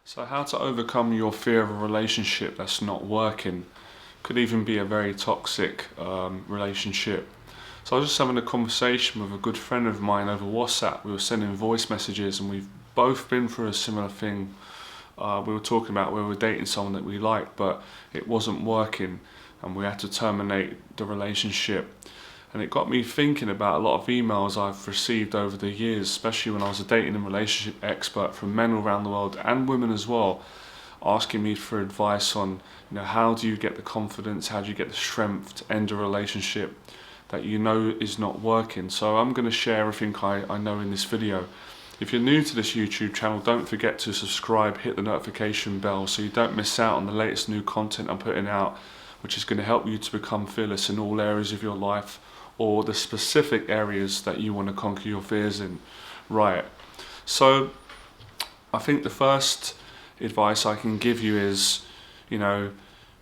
So how to overcome your fear of a relationship that's not working. Could even be a very toxic relationship. So I was just having a conversation with a good friend of mine over WhatsApp. We were sending voice messages and we've both been through a similar thing. We were talking about we were dating someone that we liked, but it wasn't working and we had to terminate the relationship. And it got me thinking about a lot of emails I've received over the years, especially when I was a dating and relationship expert, from men around the world and women as well, asking me for advice on, how do you get the confidence, how do you get the strength to end a relationship that you know is not working. So I'm going to share everything I know in this video. If you're new to this YouTube channel, don't forget to subscribe, hit the notification bell so you don't miss out on the latest new content I'm putting out, which is going to help you to become fearless in all areas of your life, or the specific areas that you want to conquer your fears in. Right. So I think the first advice I can give you is, you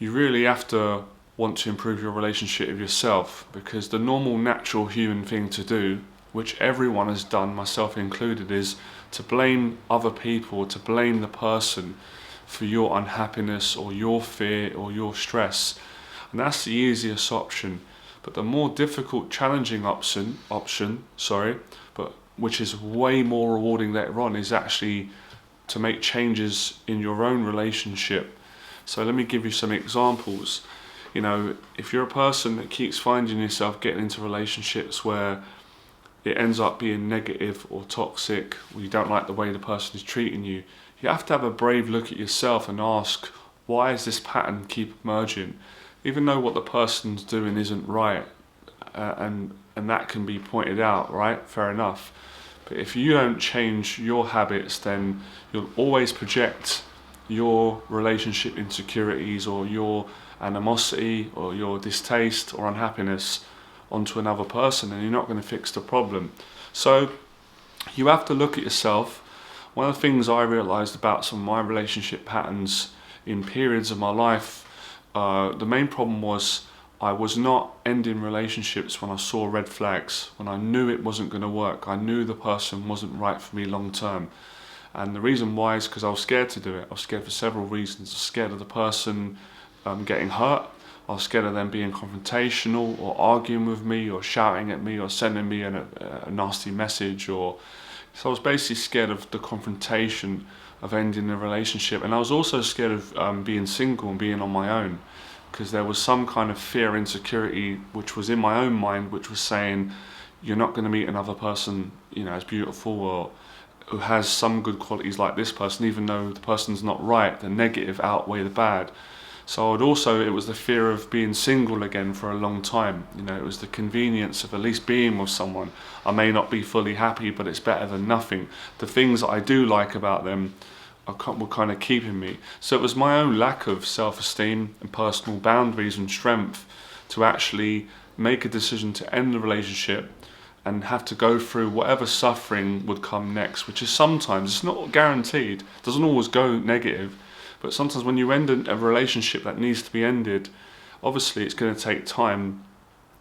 really have to want to improve your relationship with yourself, because the normal, natural human thing to do, which everyone has done, myself included, is to blame other people, to blame the person for your unhappiness or your fear or your stress. And that's the easiest option. But the more difficult, challenging option, but which is way more rewarding later on, is actually to make changes in your own relationship. So let me give you some examples. If you're a person that keeps finding yourself getting into relationships where it ends up being negative or toxic, or you don't like the way the person is treating you, you have to have a brave look at yourself and ask, why is this pattern keep emerging? Even though what the person's doing isn't right, and that can be pointed out, right? Fair enough. But if you don't change your habits, then you'll always project your relationship insecurities or your animosity or your distaste or unhappiness onto another person, and you're not going to fix the problem. So you have to look at yourself. One of the things I realized about some of my relationship patterns in periods of my life, the main problem was I was not ending relationships when I saw red flags, when I knew it wasn't going to work. I knew the person wasn't right for me long term. And the reason why is because I was scared to do it. I was scared for several reasons. I was scared of the person getting hurt. I was scared of them being confrontational or arguing with me or shouting at me or sending me a nasty message. So I was basically scared of the confrontation of ending the relationship. And I was also scared of being single and being on my own, because there was some kind of fear, insecurity, which was in my own mind, which was saying, you're not going to meet another person, as beautiful or who has some good qualities like this person, even though the person's not right. The negative outweigh the bad. So it was the fear of being single again for a long time. It was the convenience of at least being with someone. I may not be fully happy, but it's better than nothing. The things that I do like about them were kind of keeping me. So it was my own lack of self-esteem and personal boundaries and strength to actually make a decision to end the relationship and have to go through whatever suffering would come next, which is sometimes, it's not guaranteed, it doesn't always go negative, but sometimes when you end a relationship that needs to be ended, obviously it's going to take time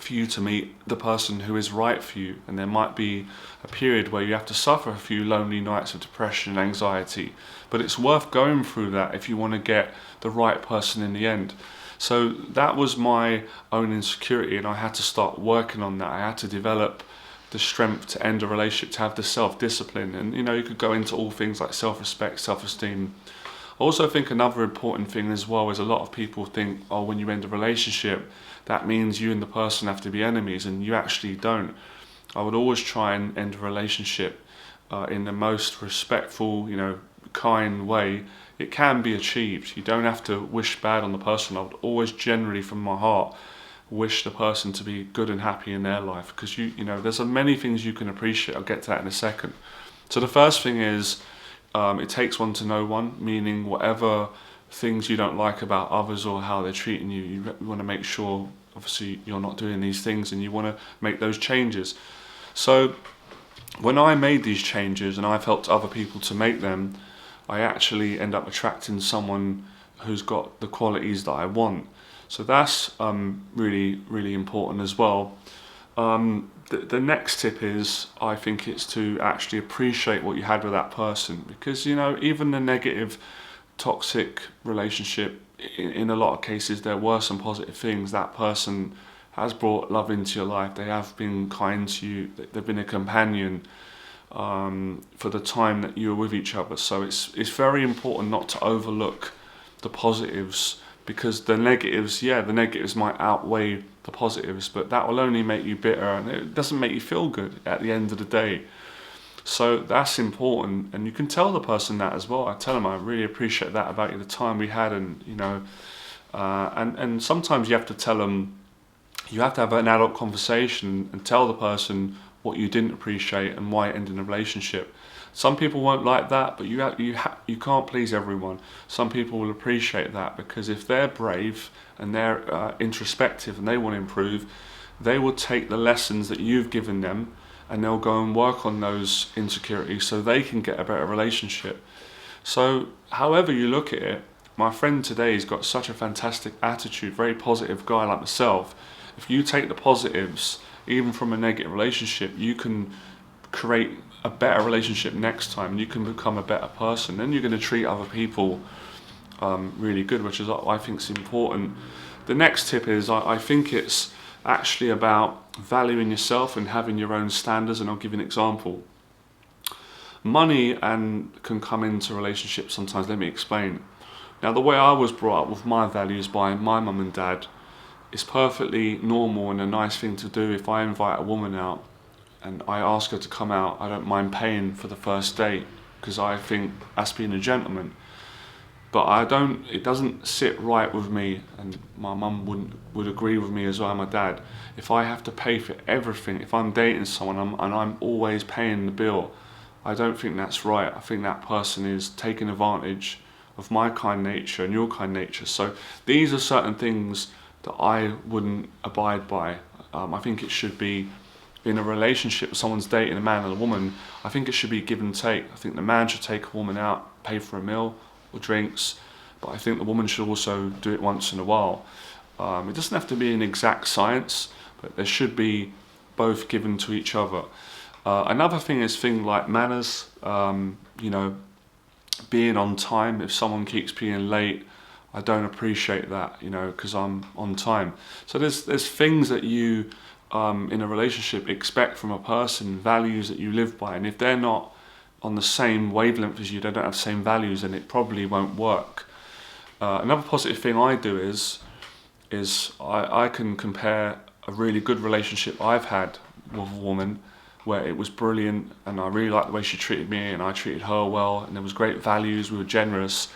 for you to meet the person who is right for you, and there might be a period where you have to suffer a few lonely nights of depression and anxiety, but it's worth going through that if you want to get the right person in the end. So that was my own insecurity, and I had to start working on that. I had to develop the strength to end a relationship, to have the self-discipline, and you could go into all things like self-respect, self-esteem. I also think another important thing as well is a lot of people think, when you end a relationship, that means you and the person have to be enemies, and you actually don't. I would always try and end a relationship in the most respectful, kind way it can be achieved. You don't have to wish bad on the person. I would always generally from my heart wish the person to be good and happy in their life, because there's many things you can appreciate. I'll get to that in a second. So the first thing is, it takes one to know one, meaning whatever things you don't like about others or how they're treating you, you want to make sure obviously you're not doing these things, and you want to make those changes. So when I made these changes and I've helped other people to make them, I actually end up attracting someone who's got the qualities that I want. So that's really, really important as well. the next tip is, I think it's to actually appreciate what you had with that person, because even the negative, toxic relationship, in a lot of cases there were some positive things. That person has brought love into your life. They have been kind to you. They've been a companion for the time that you were with each other. So it's very important not to overlook the positives, because the negatives might outweigh the positives, but that will only make you bitter, and it doesn't make you feel good at the end of the day. So that's important, and you can tell the person that as well. I tell them, I really appreciate that about you, the time we had, and and sometimes you have to tell them, you have to have an adult conversation and tell the person what you didn't appreciate and why it ended in a relationship. Some people won't like that, but you can't please everyone. Some people will appreciate that, because if they're brave and they're introspective and they want to improve, they will take the lessons that you've given them and they'll go and work on those insecurities so they can get a better relationship. So however you look at it, my friend today has got such a fantastic attitude, very positive guy like myself. If you take the positives, even from a negative relationship, you can create a better relationship next time, and you can become a better person. Then you're going to treat other people really good, which is, I think, is important. The next tip is, I think it's actually about valuing yourself and having your own standards, and I'll give you an example. Money can come into relationships sometimes. Let me explain. Now, the way I was brought up with my values by my mum and dad, it's perfectly normal and a nice thing to do. If I invite a woman out and I ask her to come out, I don't mind paying for the first date, because I think that's being a gentleman. But it doesn't sit right with me, and my mum would agree with me as well, my dad. If I have to pay for everything, if I'm dating someone and I'm always paying the bill, I don't think that's right. I think that person is taking advantage of my kind nature and your kind nature. So these are certain things that I wouldn't abide by. I think it should be, in a relationship, if someone's dating a man and a woman, I think it should be give and take. I think the man should take a woman out, pay for a meal or drinks, but I think the woman should also do it once in a while. It doesn't have to be an exact science, but there should be both given to each other. Another thing is things like manners, being on time. If someone keeps being late, I don't appreciate that, because I'm on time. So there's things that you in a relationship expect from a person, values that you live by, and if they're not on the same wavelength as you, they don't have the same values, then it probably won't work. Another positive thing I do is I can compare a really good relationship I've had with a woman, where it was brilliant and I really liked the way she treated me and I treated her well, and there was great values, we were generous.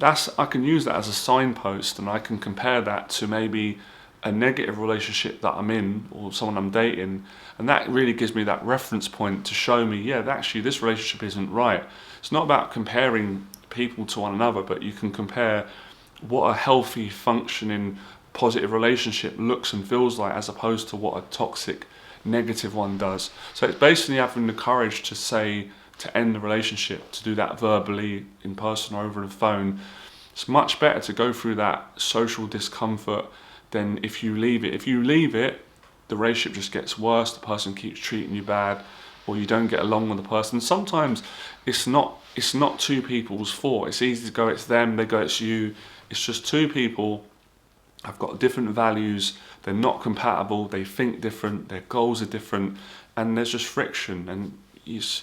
I can use that as a signpost, and I can compare that to maybe a negative relationship that I'm in or someone I'm dating, and that really gives me that reference point to show me, actually this relationship isn't right. It's not about comparing people to one another, but you can compare what a healthy, functioning, positive relationship looks and feels like, as opposed to what a toxic, negative one does. So it's basically having the courage to end the relationship, to do that verbally, in person or over the phone. It's much better to go through that social discomfort than if you leave it. If you leave it, the relationship just gets worse, the person keeps treating you bad, or you don't get along with the person. Sometimes it's not two people's fault. It's easy to go, it's them, they go, it's you. It's just two people have got different values, they're not compatible, they think different, their goals are different, and there's just friction, and it's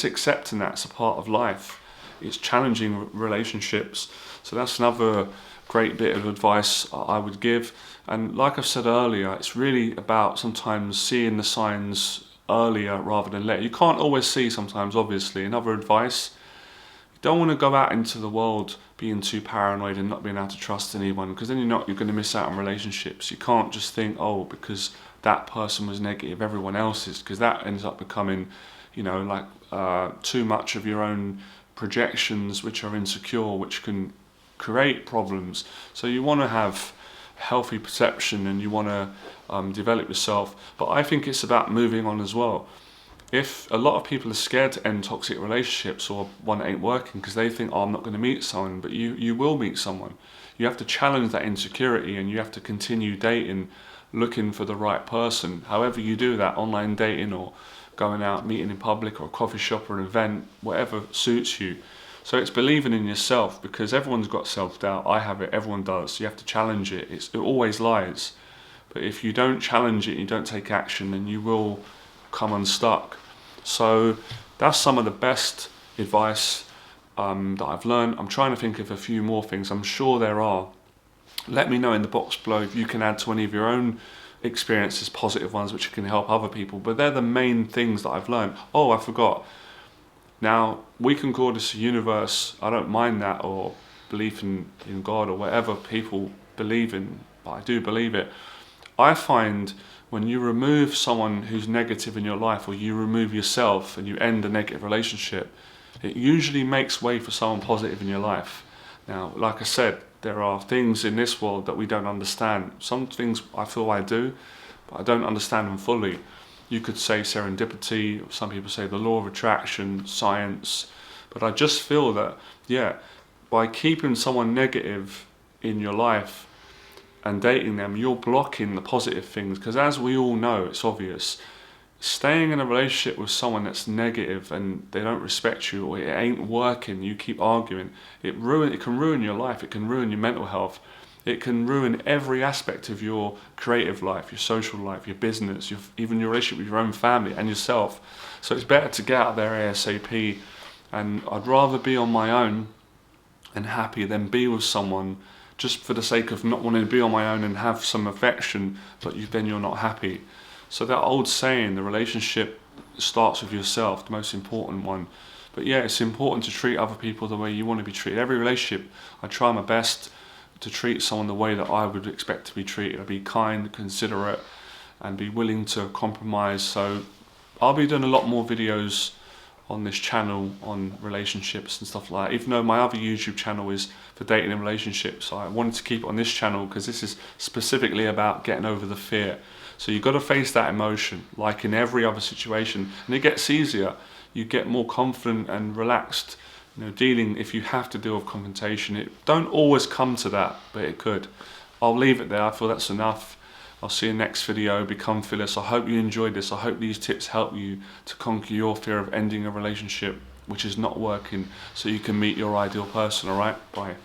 accepting that's a part of life. It's challenging relationships. So that's another great bit of advice I would give. And like I've said earlier, it's really about sometimes seeing the signs earlier rather than later. You can't always see sometimes, obviously. Another advice, you don't want to go out into the world being too paranoid and not being able to trust anyone, because then you're going to miss out on relationships. You can't just think, because that person was negative, everyone else is, because that ends up becoming, too much of your own projections, which are insecure, which can create problems. So you want to have healthy perception, and you want to develop yourself. But I think it's about moving on as well. If a lot of people are scared to end toxic relationships, or one that ain't working, because they think, I'm not going to meet someone, but you will meet someone. You have to challenge that insecurity, and you have to continue dating looking for the right person. However you do that, online dating or going out, meeting in public or a coffee shop or an event, whatever suits you. So it's believing in yourself, because everyone's got self-doubt. I have it, everyone does. You have to challenge it. It always lies. But if you don't challenge it, you don't take action, then you will come unstuck. So that's some of the best advice that I've learned. I'm trying to think of a few more things. I'm sure there are. Let me know in the box below if you can add to any of your own experiences, positive ones, which can help other people. But they're the main things that I've learned. Oh, I forgot. Now, we can call this a universe. I don't mind that, or belief in God, or whatever people believe in, but I do believe it. I find when you remove someone who's negative in your life, or you remove yourself and you end a negative relationship, it usually makes way for someone positive in your life. Now, like I said, there are things in this world that we don't understand. Some things I feel I do, but I don't understand them fully. You could say serendipity, some people say the law of attraction, science, but I just feel that, yeah, by keeping someone negative in your life and dating them, you're blocking the positive things. Because as we all know, it's obvious, staying in a relationship with someone that's negative and they don't respect you, or it ain't working, you keep arguing, it can ruin your life, it can ruin your mental health, it can ruin every aspect of your creative life, your social life, your business, even your relationship with your own family and yourself. So it's better to get out there ASAP, and I'd rather be on my own and happy than be with someone just for the sake of not wanting to be on my own and have some affection, but then you're not happy. So that old saying, the relationship starts with yourself, the most important one. But yeah, it's important to treat other people the way you want to be treated. Every relationship, I try my best to treat someone the way that I would expect to be treated. I'd be kind, considerate, and be willing to compromise. So I'll be doing a lot more videos on this channel on relationships and stuff like that, even though my other YouTube channel is for dating and relationships. I wanted to keep it on this channel because this is specifically about getting over the fear. So you've got to face that emotion like in every other situation, and it gets easier. You get more confident and relaxed, dealing, if you have to deal with confrontation. It don't always come to that, but it could. I'll leave it there. I feel that's enough. I'll see you next video. Become fearless. I hope you enjoyed this. I hope these tips help you to conquer your fear of ending a relationship which is not working, so you can meet your ideal person. All right, bye.